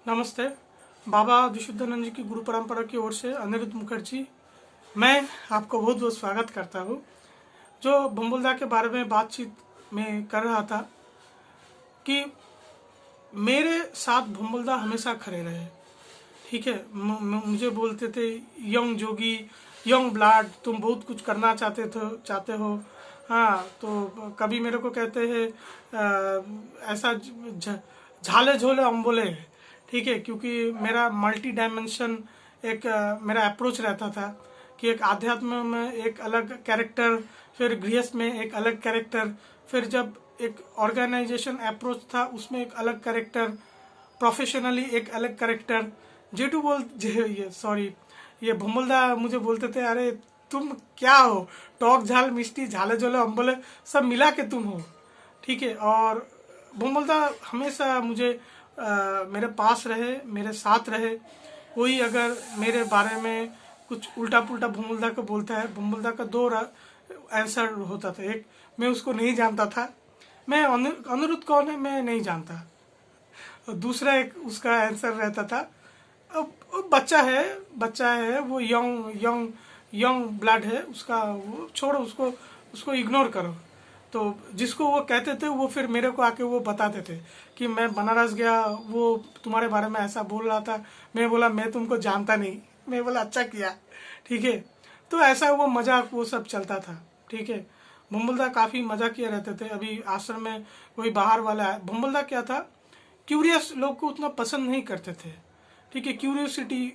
नमस्ते। बाबा विशुद्धानंद जी की गुरु परंपरा की ओर से अनिरुद्ध मुखर्जी, मैं आपको बहुत बहुत स्वागत करता हूँ। जो बम्बुल्दा के बारे में बातचीत में कर रहा था कि मेरे साथ बम्बुल्दा हमेशा खड़े रहे। ठीक है, मुझे बोलते थे यंग जोगी, यंग ब्लाड, तुम बहुत कुछ करना चाहते हो। हाँ, तो कभी मेरे को कहते हैं ऐसा झाले झोले अम्बोले। ठीक है, क्योंकि मेरा मल्टी डायमेंशन एक मेरा अप्रोच रहता था कि एक आध्यात्म में एक अलग कैरेक्टर, फिर गृहस्थ में एक अलग कैरेक्टर, फिर जब एक ऑर्गेनाइजेशन अप्रोच था उसमें एक अलग कैरेक्टर, प्रोफेशनली एक अलग कैरेक्टर। जेठू ये सॉरी, ये भुम्मलदा मुझे बोलते थे, अरे तुम क्या हो, टॉक झाल मिष्टी झाले झोले अम्बोले सब मिला के तुम हो। ठीक है, और भुम्मलदा हमेशा मुझे मेरे पास रहे, मेरे साथ रहे। कोई अगर मेरे बारे में कुछ उल्टा पुल्टा भुम्मलदा को बोलता है, भुम्मलदा का दो आंसर होता था। एक, मैं उसको नहीं जानता था, मैं अनिरुद्ध कौन है मैं नहीं जानता। और दूसरा एक उसका आंसर रहता था, अब बच्चा है वो, यंग यंग यंग ब्लड है उसका, वो छोड़ो उसको, उसको इग्नोर करो। तो जिसको वो कहते थे वो फिर मेरे को आके वो बताते थे कि मैं बनारस गया, वो तुम्हारे बारे में ऐसा बोल रहा था। मैं बोला मैं तुमको जानता नहीं। मैं बोला अच्छा किया। ठीक है, तो ऐसा वो मजाक वो सब चलता था। ठीक है, भुम्बुल्दा काफ़ी मजा किए रहते थे। अभी आश्रम में कोई बाहर वाला है, भुम्बुल्दा क्या था, क्यूरियस लोग को उतना पसंद नहीं करते थे। ठीक है, क्यूरियोसिटी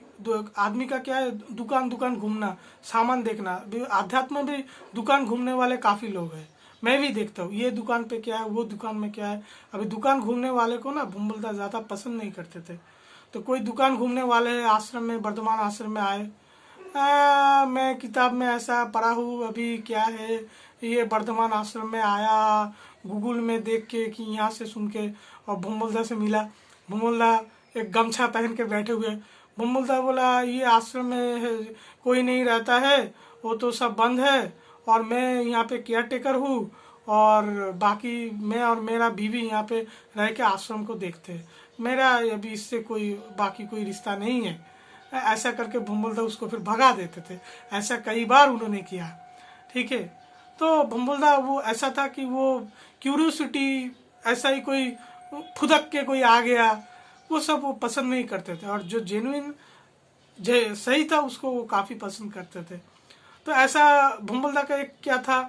आदमी का क्या है, दुकान दुकान घूमना, सामान देखना। आध्यात्म में भी दुकान घूमने वाले काफ़ी लोग हैं, मैं भी देखता हूँ, ये दुकान पे क्या है, वो दुकान में क्या है। अभी दुकान घूमने वाले को ना भुम्बुल्दा ज़्यादा पसंद नहीं करते थे। तो कोई दुकान घूमने वाले आश्रम में, वर्धमान आश्रम में आए, मैं किताब में ऐसा पढ़ा हूँ, अभी क्या है, ये वर्धमान आश्रम में आया, गूगल में देख के कि यहाँ से सुन के, और भुम्बुल्दा से मिला। भुम्बुल्दा एक गमछा पहन के बैठे हुए। भुम्बुल्दा बोला ये आश्रम में कोई नहीं रहता है, वो तो सब बंद है, और मैं यहाँ पे केयर टेकर हूँ, और बाकी मैं और मेरा बीवी यहाँ पे रह के आश्रम को देखते हैं, मेरा अभी इससे कोई बाकी कोई रिश्ता नहीं है। ऐसा करके भुम्बुल्दा उसको फिर भगा देते थे। ऐसा कई बार उन्होंने किया। ठीक है, तो भुम्बुल्दा वो ऐसा था कि वो क्यूरियोसिटी, ऐसा ही कोई फुदक के कोई आ गया, वो सब वो पसंद नहीं करते थे। और जो जेन्युइन सही था उसको वो काफ़ी पसंद करते थे। तो ऐसा भुम्बुल्दा का एक क्या था,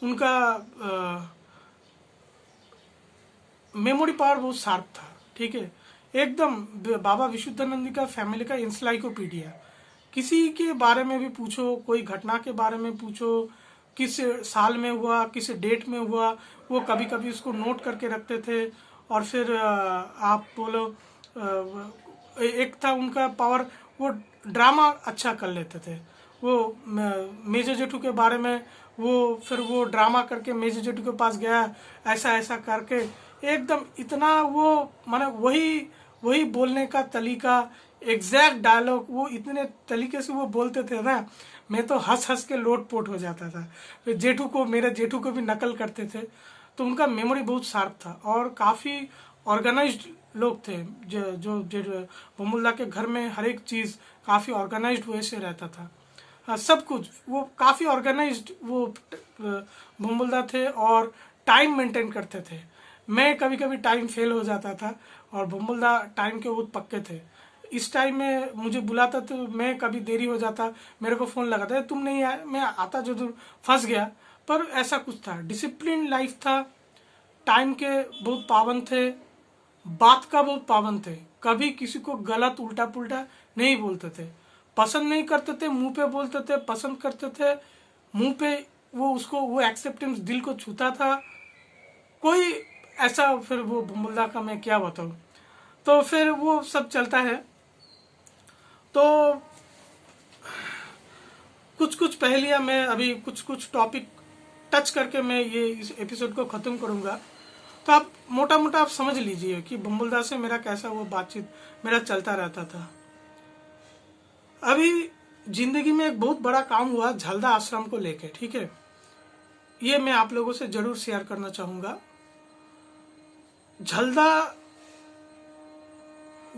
उनका मेमोरी पावर बहुत शार्प था। ठीक है, एकदम बाबा विशुद्धानंद जी का फैमिली का इंसाइक्लोपीडिया। किसी के बारे में भी पूछो, कोई घटना के बारे में पूछो, किस साल में हुआ, किस डेट में हुआ, वो कभी कभी उसको नोट करके रखते थे। और फिर आप बोलो, एक था उनका पावर, वो ड्रामा अच्छा कर लेते थे। वो मेजर जेठू के बारे में, वो फिर वो ड्रामा करके मेजर जेठू के पास गया, ऐसा ऐसा करके एकदम इतना वो, माने वही वही बोलने का तरीका, एग्जैक्ट डायलॉग, वो इतने तरीके से वो बोलते थे ना, मैं तो हंस हंस के लोट पोट हो जाता था। फिर जेठू को, मेरे जेठू को भी नकल करते थे। तो उनका मेमोरी बहुत शार्प था, और काफ़ी ऑर्गेनाइज्ड लोग थे। जो बमुल्ला के घर में हर एक चीज़ काफ़ी ऑर्गेनाइज्ड वे से रहता था। सब कुछ वो काफ़ी ऑर्गेनाइज्ड वो बमुल्ला थे, और टाइम मेंटेन करते थे। मैं कभी कभी टाइम फेल हो जाता था, और बमुल्ला टाइम के बहुत पक्के थे। इस टाइम में मुझे बुलाता तो मैं कभी देरी हो जाता, मेरे को फ़ोन लगाता, तुम नहीं आए, मैं आता जो दूर फंस गया। पर ऐसा कुछ था, डिसिप्लिन लाइफ था, टाइम के बहुत पाबंद थे, बात का बहुत पाबंद थे, कभी किसी को गलत उल्टा पुल्टा नहीं बोलते थे। पसंद नहीं करते थे मुंह पे बोलते थे, पसंद करते थे मुंह पे, वो उसको वो एक्सेप्टेंस दिल को छूता था। कोई ऐसा, फिर वो भुम्बुल्ला का मैं क्या बताऊँ। तो फिर वो सब चलता है। तो कुछ कुछ पहेलियाँ मैं अभी कुछ कुछ टॉपिक टच करके मैं ये इस एपिसोड को ख़त्म करूँगा। तो आप मोटा मोटा आप समझ लीजिए कि बम्बुल्दा से मेरा कैसा वो बातचीत मेरा चलता रहता था। अभी जिंदगी में एक बहुत बड़ा काम हुआ झलदा आश्रम को लेके। ठीक है, ये मैं आप लोगों से जरूर शेयर करना चाहूँगा। झलदा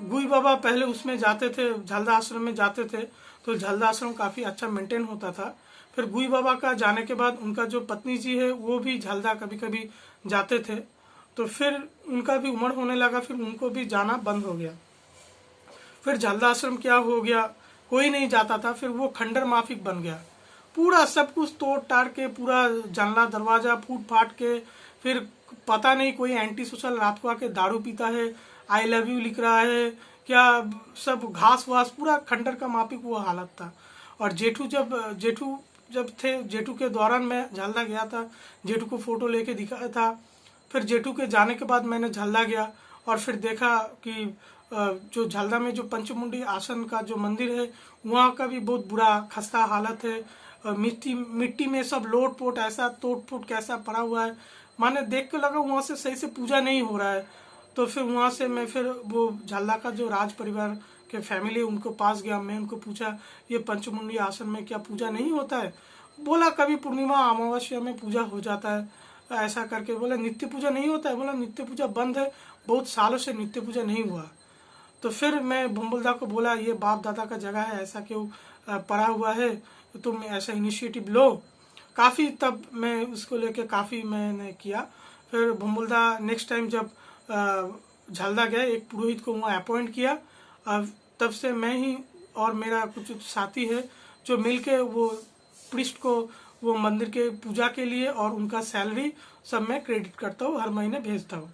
गुई बाबा पहले उसमें जाते थे, झलदा आश्रम में जाते थे, तो झलदा आश्रम काफ़ी अच्छा मेंटेन होता था। फिर गुई बाबा का जाने के बाद उनका जो पत्नी जी है वो भी झलदा कभी कभी जाते थे। तो फिर उनका भी उम्र होने लगा, फिर उनको भी जाना बंद हो गया। फिर झलदा आश्रम क्या हो गया, कोई नहीं जाता था, फिर वो खंडर माफिक बन गया। पूरा सब कुछ तोड़ ताड़ के, पूरा जानला दरवाजा फूट फाट के, फिर पता नहीं कोई एंटी सोशल रात को आके दारू पीता है, आई लव यू लिख रहा है, क्या सब घास वास, पूरा खंडर का माफिक वो हालत था। और जेठू जब थे, जेठू के दौरान मैं झलदा गया था, जेठू को फोटो लेके दिखाया था। फिर जेठू के जाने के बाद मैंने झलदा गया और फिर देखा कि जो झलदा में जो पंचमुंडी आसन का जो मंदिर है वहाँ का भी बहुत बुरा खस्ता हालत है। मिट्टी मिट्टी में सब लोट पोट ऐसा टूट फूट कैसा पड़ा हुआ है, माने देख के लगा वहाँ से सही से पूजा नहीं हो रहा है। तो फिर वहाँ से मैं फिर वो झलदा का जो राज परिवार के फैमिली उनको पास गया, मैं उनको पूछा ये पंचमुंडी आसन में क्या पूजा नहीं होता है? बोला कभी पूर्णिमा अमावस्या में पूजा हो जाता है, ऐसा करके बोला नित्य पूजा नहीं होता है। बोला नित्य पूजा बंद है, बहुत सालों से नित्य पूजा नहीं हुआ। तो फिर मैं भुम्बुलदा को बोला ये बाप दादा का जगह है, ऐसा क्यों पड़ा हुआ है, तुम ऐसा इनिशिएटिव लो। काफ़ी तब मैं उसको लेके काफ़ी मैंने किया। फिर भुम्बुलदा नेक्स्ट टाइम जब झलदा गए, एक पुरोहित को वहाँ अपॉइंट किया। तब से मैं ही और मेरा कुछ साथी है जो मिलके वो प्रिस्ट को वो मंदिर के पूजा के लिए और उनका सैलरी सब मैं क्रेडिट करता हूँ, हर महीने भेजता हूँ।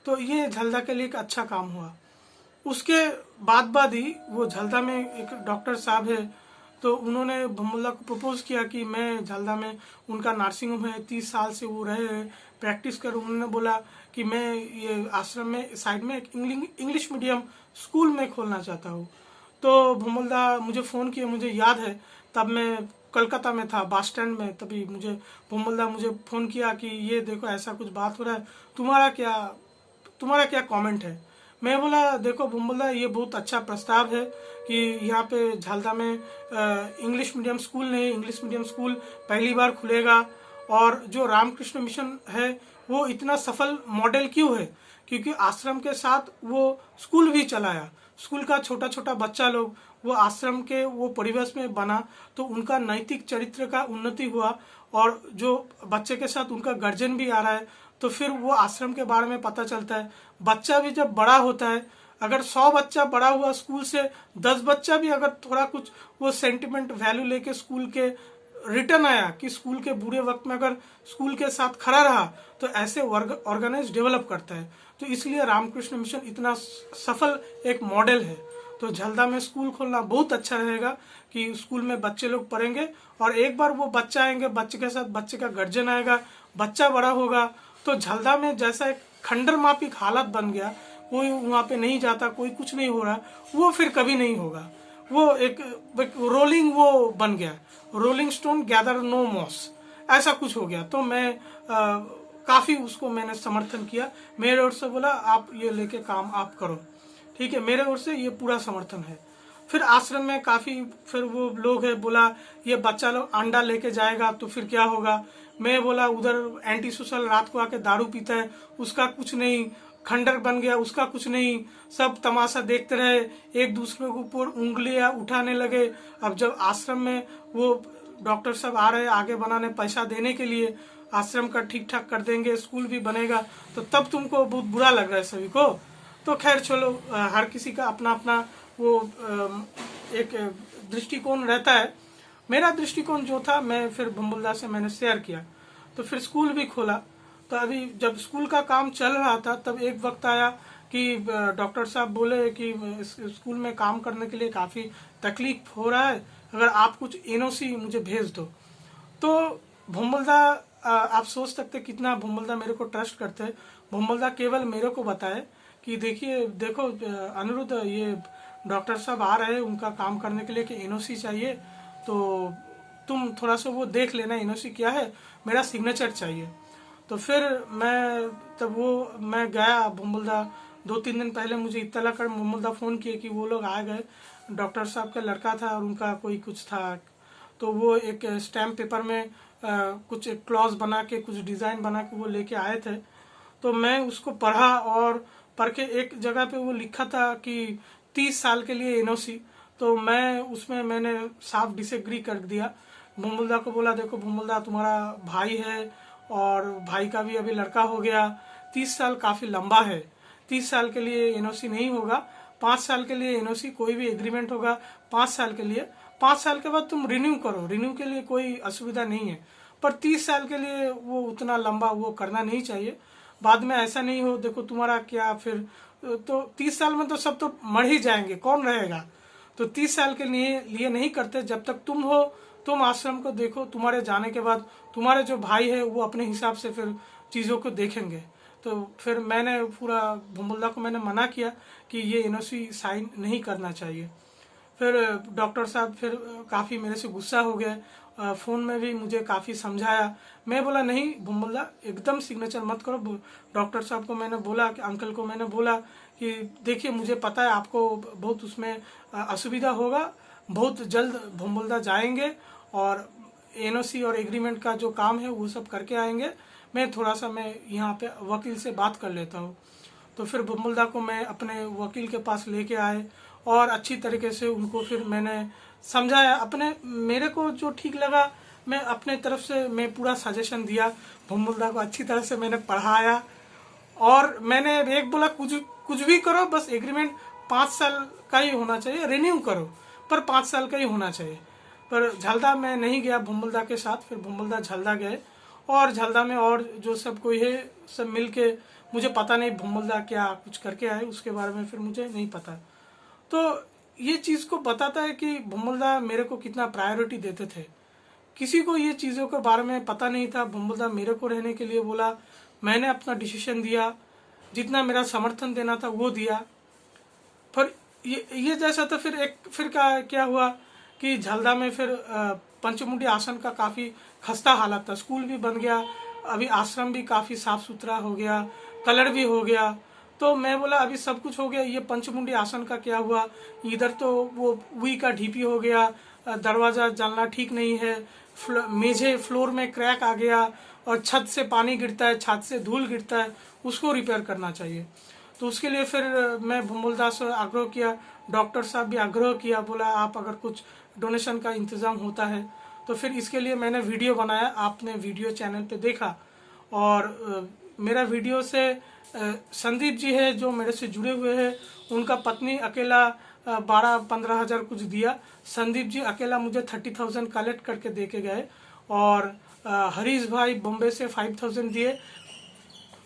तो ये झलदा के लिए एक अच्छा काम हुआ। उसके बाद ही वो झलदा में एक डॉक्टर साहब है, तो उन्होंने भुम्बुलदा को प्रपोज किया कि मैं झलदा में उनका नर्सिंग होम है, 30 साल से वो रहे प्रैक्टिस कर। उन्होंने बोला कि मैं ये आश्रम में साइड में एक इंग्लिश मीडियम स्कूल में खोलना चाहता हूँ। तो भुम्बुलदा मुझे फ़ोन किए, मुझे याद है तब मैं कलकत्ता में था, बस स्टैंड में, तभी भुम्बुलदा मुझे फ़ोन किया कि ये देखो ऐसा कुछ बात हो रहा है, तुम्हारा क्या कमेंट है? मैं बोला देखो भुम्बुलदा ये बहुत अच्छा प्रस्ताव है कि यहाँ पे झलदा में इंग्लिश मीडियम स्कूल नहीं, इंग्लिश मीडियम स्कूल पहली बार खुलेगा। और जो रामकृष्ण मिशन है वो इतना सफल मॉडल क्यों है? क्योंकि आश्रम के साथ वो स्कूल भी चलाया। स्कूल का छोटा छोटा बच्चा लोग वो आश्रम के वो परिवेश में बना, तो उनका नैतिक चरित्र का उन्नति हुआ। और जो बच्चे के साथ उनका गार्जियन भी आ रहा है, तो फिर वो आश्रम के बारे में पता चलता है। बच्चा भी जब बड़ा होता है, अगर 100 बच्चा बड़ा हुआ स्कूल से, 10 बच्चा भी अगर थोड़ा कुछ वो सेंटिमेंट वैल्यू लेके स्कूल के रिटर्न आया कि स्कूल के बुरे वक्त में अगर स्कूल के साथ खड़ा रहा, तो ऐसे ऑर्गेनाइज डेवलप करता है। तो इसलिए रामकृष्ण मिशन इतना सफल एक मॉडल है। तो झलदा में स्कूल खोलना बहुत अच्छा रहेगा कि स्कूल में बच्चे लोग पढ़ेंगे, और एक बार वो बच्चा आएंगे, बच्चे के साथ बच्चे का गार्जियन आएगा, बच्चा बड़ा होगा, तो झलदा में जैसा एक खंडर माफिक हालत बन गया, कोई वहाँ पे नहीं जाता, कोई कुछ नहीं हो रहा, वो फिर कभी नहीं होगा। वो एक रोलिंग वो बन गया, rolling stone gather no moss, ऐसा कुछ हो गया। तो मैं काफ़ी उसको मैंने समर्थन किया, मेरे ओर से बोला आप ये लेके काम आप करो, ठीक है, मेरे ओर से ये पूरा समर्थन है। फिर आश्रम में काफ़ी फिर वो लोग है, बोला ये बच्चा लोग अंडा लेके जाएगा तो फिर क्या होगा? मैं बोला उधर एंटी सोशल रात को आके दारू पीता है, उसका कुछ नहीं, खंडर बन गया उसका कुछ नहीं, सब तमाशा देखते रहे, एक दूसरे के ऊपर उंगलियां उठाने लगे। अब जब आश्रम में वो डॉक्टर साहब आ रहे हैं आगे बनाने, पैसा देने के लिए, आश्रम का ठीक ठाक कर देंगे, स्कूल भी बनेगा, तो तब तुमको बहुत बुरा लग रहा है सभी को। तो खैर चलो, हर किसी का अपना अपना वो एक दृष्टिकोण रहता है। मेरा दृष्टिकोण जो था, मैं फिर भुम्बुलदा से मैंने शेयर किया, तो फिर स्कूल भी खोला। तो अभी जब स्कूल का काम चल रहा था, तब एक वक्त आया कि डॉक्टर साहब बोले कि स्कूल में काम करने के लिए काफ़ी तकलीफ हो रहा है, अगर आप कुछ एनओसी मुझे भेज दो। तो भुम्बुलदा, आप सोच सकते कितना भुम्बुलदा मेरे को ट्रस्ट करते हैं। भुम्बुलदा केवल मेरे को बताए कि देखो अनिरुद्ध, ये डॉक्टर साहब आ रहे हैं उनका काम करने के लिए कि एनओसी चाहिए, तो तुम थोड़ा सा वो देख लेना एनओसी क्या है, मेरा सिग्नेचर चाहिए। तो फिर मैं गया भुम्बुलदा, 2-3 दिन पहले मुझे इत्तला कर भुम्बुलदा फ़ोन किए कि वो लोग आ गए, डॉक्टर साहब का लड़का था और उनका कोई कुछ था, तो वो एक स्टैम्प पेपर में कुछ एक क्लॉज बना के, कुछ डिज़ाइन बना के वो लेके आए थे। तो मैं उसको पढ़ा और पढ़ के एक जगह पे वो लिखा था कि 30 साल के लिए एनओसी, तो मैं उसमें मैंने साफ डिसएग्री कर दिया। भुम्बुलदा को बोला देखो भुम्बुलदा तुम्हारा भाई है और भाई का भी अभी लड़का हो गया, 30 साल काफ़ी लंबा है, 30 साल के लिए एनओसी नहीं होगा, 5 साल के लिए एनओसी कोई भी एग्रीमेंट होगा 5 साल के लिए, 5 साल के बाद तुम रिन्यू करो, रिन्यू के लिए कोई असुविधा नहीं है, पर 30 साल के लिए वो उतना लंबा वो करना नहीं चाहिए, बाद में ऐसा नहीं हो देखो तुम्हारा क्या फिर, तो 30 साल में तो सब तो मर ही जाएंगे, कौन रहेगा, तो 30 साल के लिए नहीं करते। जब तक तुम हो तुम आश्रम को देखो, तुम्हारे जाने के बाद तुम्हारे जो भाई है वो अपने हिसाब से फिर चीज़ों को देखेंगे। तो फिर मैंने पूरा भुम्बुलदा को मैंने मना किया कि ये एनओसी साइन नहीं करना चाहिए। फिर डॉक्टर साहब फिर काफ़ी मेरे से गुस्सा हो गए, फ़ोन में भी मुझे काफ़ी समझाया। मैं बोला नहीं भुम्बुलदा एकदम सिग्नेचर मत करो। डॉक्टर साहब को मैंने बोला कि अंकल को मैंने बोला कि देखिए मुझे पता है आपको बहुत उसमें असुविधा होगा, बहुत जल्द भुम्बुलदा जाएंगे और एनओसी और एग्रीमेंट का जो काम है वो सब करके आएंगे, मैं थोड़ा सा मैं यहाँ पे वकील से बात कर लेता हूँ। तो फिर भुम्बुलदा को मैं अपने वकील के पास लेके आए और अच्छी तरीके से उनको फिर मैंने समझाया, अपने मेरे को जो ठीक लगा मैं अपने तरफ से मैं पूरा सजेशन दिया, भुम्बुलदा को अच्छी तरह से मैंने पढ़ाया और मैंने एक बोला कुछ भी करो बस एग्रीमेंट 5 साल का ही होना चाहिए, रिन्यू करो पर 5 साल का ही होना चाहिए। पर झलदा मैं नहीं गया भुम्बुलदा के साथ, फिर भुम्बुलदा झलदा गए और झलदा में और जो सब कोई है सब मिल के, मुझे पता नहीं भुम्बुलदा क्या कुछ करके आए उसके बारे में फिर मुझे नहीं पता। तो ये चीज़ को बताता है कि भुम्बुलदा मेरे को कितना प्रायोरिटी देते थे। किसी को ये चीज़ों के बारे में पता नहीं था, भुम्बुलदा मेरे को रहने के लिए बोला, मैंने अपना डिसीजन दिया, जितना मेरा समर्थन देना था वो दिया। पर ये जैसा तो फिर क्या हुआ कि झलदा में फिर पंचमुंडी आश्रम का काफ़ी खस्ता हालत था, स्कूल भी बन गया, अभी आश्रम भी काफ़ी साफ सुथरा हो गया, कलर भी हो गया। तो मैं बोला अभी सब कुछ हो गया, ये पंचमुंडी आश्रम का क्या हुआ, इधर तो वो वही का ढीपी हो गया, दरवाज़ा जानना ठीक नहीं है, मेझे फ्लोर में क्रैक आ गया और छत से पानी गिरता है, छत से धूल गिरता है, उसको रिपेयर करना चाहिए। तो उसके लिए फिर मैं भुम्बुलदा से आग्रह किया, डॉक्टर साहब भी आग्रह किया, बोला आप अगर कुछ डोनेशन का इंतज़ाम होता है तो फिर इसके लिए मैंने वीडियो बनाया, आपने वीडियो चैनल पे देखा और मेरा वीडियो से संदीप जी है जो मेरे से जुड़े हुए हैं, उनका पत्नी अकेला 12-15 हज़ार कुछ दिया, संदीप जी अकेला मुझे 30,000 कलेक्ट करके दे के गए और हरीश भाई बॉम्बे से 5,000 दिए,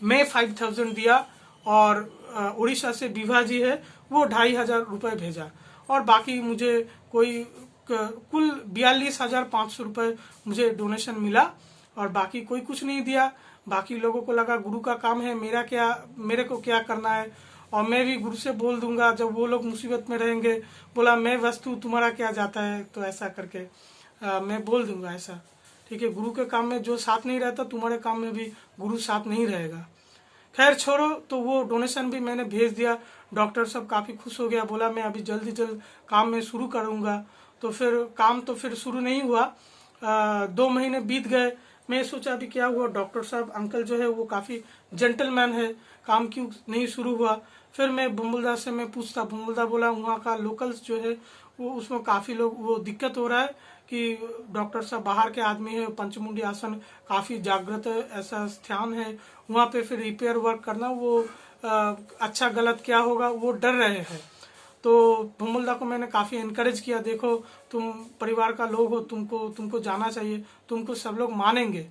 मैं 5,000 दिया और उड़ीसा से विभा जी है वो 2,500 रुपये भेजा और बाकी मुझे कोई कुल 42,500 रुपये मुझे डोनेशन मिला और बाकी कोई कुछ नहीं दिया। बाकी लोगों को लगा गुरु का काम है, मेरे को क्या करना है, और मैं भी गुरु से बोल दूंगा जब वो लोग मुसीबत में रहेंगे, बोला मैं वस्तु तुम्हारा क्या जाता है, तो ऐसा करके मैं बोल दूंगा ऐसा, ठीक है, गुरु के काम में जो साथ नहीं रहता तुम्हारे काम में भी गुरु साथ नहीं रहेगा। खैर छोड़ो, तो वो डोनेशन भी मैंने भेज दिया, डॉक्टर साहब काफ़ी खुश हो गया, बोला मैं अभी जल्द काम में शुरू करूँगा। तो फिर काम तो फिर शुरू नहीं हुआ, 2 महीने बीत गए, मैं सोचा अभी क्या हुआ, डॉक्टर साहब अंकल जो है वो काफ़ी जेंटलमैन है, काम क्यों नहीं शुरू हुआ। फिर मैं भुम्बुलदा से मैं पूछता, भुम्बुलदा बोला वहाँ का लोकल्स जो है वो उसमें काफ़ी लोग वो दिक्कत हो रहा है कि डॉक्टर साहब बाहर के आदमी है, पंचमुंडी आश्रम काफ़ी जागृत है, ऐसा स्थान है, वहाँ पे फिर रिपेयर वर्क करना वो अच्छा गलत क्या होगा वो डर रहे हैं। तो भुम्बुलदा को मैंने काफ़ी इनकरेज किया, देखो तुम परिवार का लोग हो, तुमको जाना चाहिए, तुमको सब लोग मानेंगे,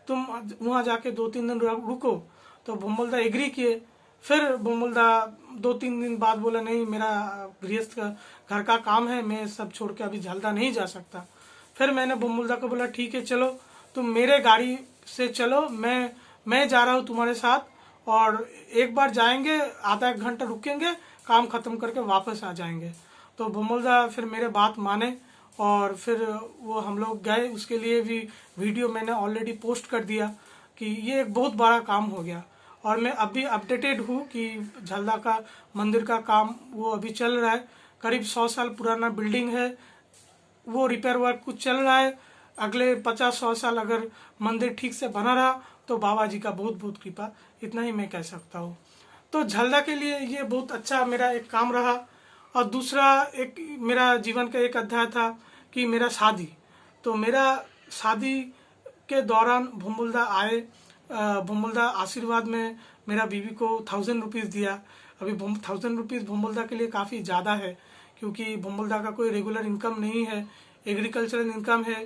तुम वहाँ जाके 2-3 दिन रुको। तो भुम्बुलदा एग्री किए। फिर भुम्बुलदा 2-3 दिन बाद बोला नहीं मेरा गृहस्थ का घर का काम है, मैं सब छोड़ के अभी झलदा नहीं जा सकता। फिर मैंने भुम्बुलदा को बोला ठीक है चलो तुम मेरे गाड़ी से चलो, मैं जा रहा हूँ तुम्हारे साथ और एक बार जाएंगे, आधा 1 घंटा रुकेंगे, काम खत्म करके वापस आ जाएंगे। तो भुम्बुलदा फिर मेरे बात माने और फिर वो हम लोग गए, उसके लिए भी वीडियो मैंने ऑलरेडी पोस्ट कर दिया कि ये एक बहुत बड़ा काम हो गया। और मैं अभी अपडेटेड हूँ कि झलदा का मंदिर का काम वो अभी चल रहा है, करीब 100 साल पुराना बिल्डिंग है, वो रिपेयर वर्क कुछ चल रहा है। अगले 50-100 साल अगर मंदिर ठीक से बना रहा तो बाबा जी का बहुत बहुत कृपा, इतना ही मैं कह सकता हूँ। तो झलदा के लिए ये बहुत अच्छा मेरा एक काम रहा। और दूसरा एक मेरा जीवन का एक अध्याय था कि मेरा शादी। तो मेरा शादी के दौरान भुम्बुलदा आए। भुम्बुलदा आशीर्वाद में मेरा बीवी को 1000 रुपीज़ दिया। अभी 1000 रुपीज़ भुम्बुलदा के लिए काफ़ी ज़्यादा है, क्योंकि भुम्बुलदा का कोई रेगुलर इनकम नहीं है, एग्रीकल्चरल इनकम है।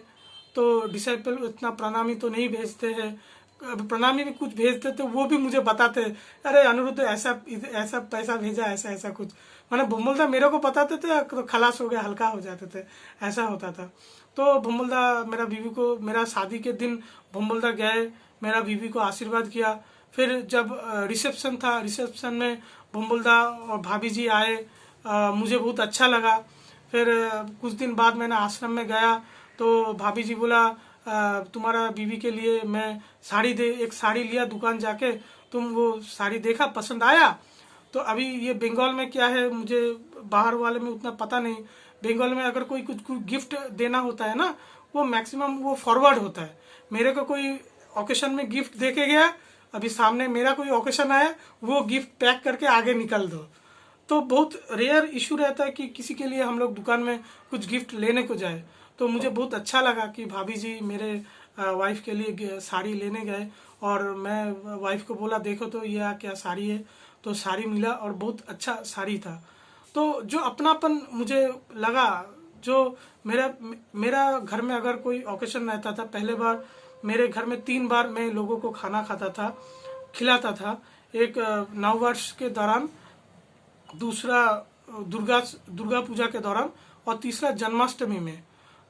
तो डिसाइपल इतना प्रणामी तो नहीं भेजते हैं। प्रणामी भी कुछ भेजते थे, वो भी मुझे बताते, अरे अनिरुद्ध ऐसा ऐसा पैसा भेजा, ऐसा ऐसा कुछ। मैंने भुम्बुलदा मेरे को बताते थे तो खलास हो गया, हल्का हो जाते थे, ऐसा होता था। तो भुम्बुलदा मेरा बीवी को, मेरा शादी के दिन भुम्बुलदा गए, मेरा बीवी को आशीर्वाद किया। फिर जब रिसेप्शन था, रिसेप्शन में भुम्बुलदा और भाभी जी आए। मुझे बहुत अच्छा लगा। फिर कुछ दिन बाद मैंने आश्रम में गया तो भाभी जी बोला, तुम्हारा बीवी के लिए मैं एक साड़ी लिया दुकान जाके, तुम वो साड़ी देखा, पसंद आया? तो अभी ये बंगाल में क्या है, मुझे बाहर वाले में उतना पता नहीं। बंगाल में अगर कोई कुछ गिफ्ट देना होता है ना, वो मैक्सिमम वो फॉरवर्ड होता है। मेरे को कोई ओकेशन में गिफ्ट दे के गया, अभी सामने मेरा कोई ओकेशन आया, वो गिफ्ट पैक करके आगे निकल दो। तो बहुत रेयर इशू रहता है कि किसी के लिए हम लोग दुकान में कुछ गिफ्ट लेने को जाए। तो मुझे बहुत अच्छा लगा कि भाभी जी मेरे वाइफ के लिए साड़ी लेने गए, और मैं वाइफ को बोला, देखो तो यह क्या साड़ी है। तो साड़ी मिला और बहुत अच्छा साड़ी था। तो जो अपनापन मुझे लगा, जो मेरा घर में अगर कोई ओकेशन रहता था, पहले बार मेरे घर में 3 बार मैं लोगों को खाना खाता था, खिलाता था। एक नववर्ष के दौरान, दूसरा दुर्गा पूजा के दौरान, और तीसरा जन्माष्टमी में।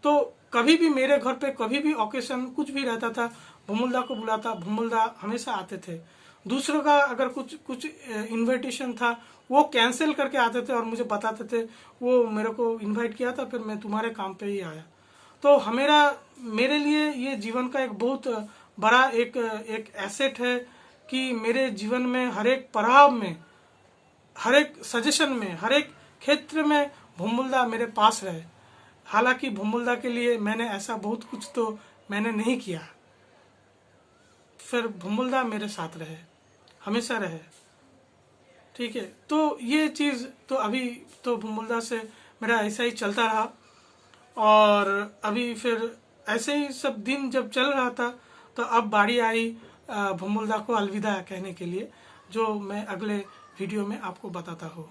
तो कभी भी मेरे घर पे कभी भी ओकेशन कुछ भी रहता था, भुम्बुलदा को बुलाता, भुम्बुलदा हमेशा आते थे। दूसरों का अगर कुछ इनविटेशन था, वो कैंसिल करके आते थे और मुझे बताते थे, वो मेरे को इनवाइट किया था, फिर मैं तुम्हारे काम पे ही आया। तो मेरे लिए ये जीवन का एक बहुत बड़ा एक एसेट है कि मेरे जीवन में हर एक पड़ाव में, हर एक सजेशन में, हर एक क्षेत्र में भुम्बुलदा मेरे पास रहे। हालांकि भुम्बुलदा के लिए मैंने ऐसा बहुत कुछ तो मैंने नहीं किया, फिर भुम्बुलदा मेरे साथ रहे, हमेशा रहे। ठीक है, तो ये चीज़ तो अभी तो भुम्बुलदा से मेरा ऐसा ही चलता रहा। और अभी फिर ऐसे ही सब दिन जब चल रहा था, तो अब बारी आई भुम्बुलदा को अलविदा कहने के लिए, जो मैं अगले वीडियो में आपको बताता हूँ।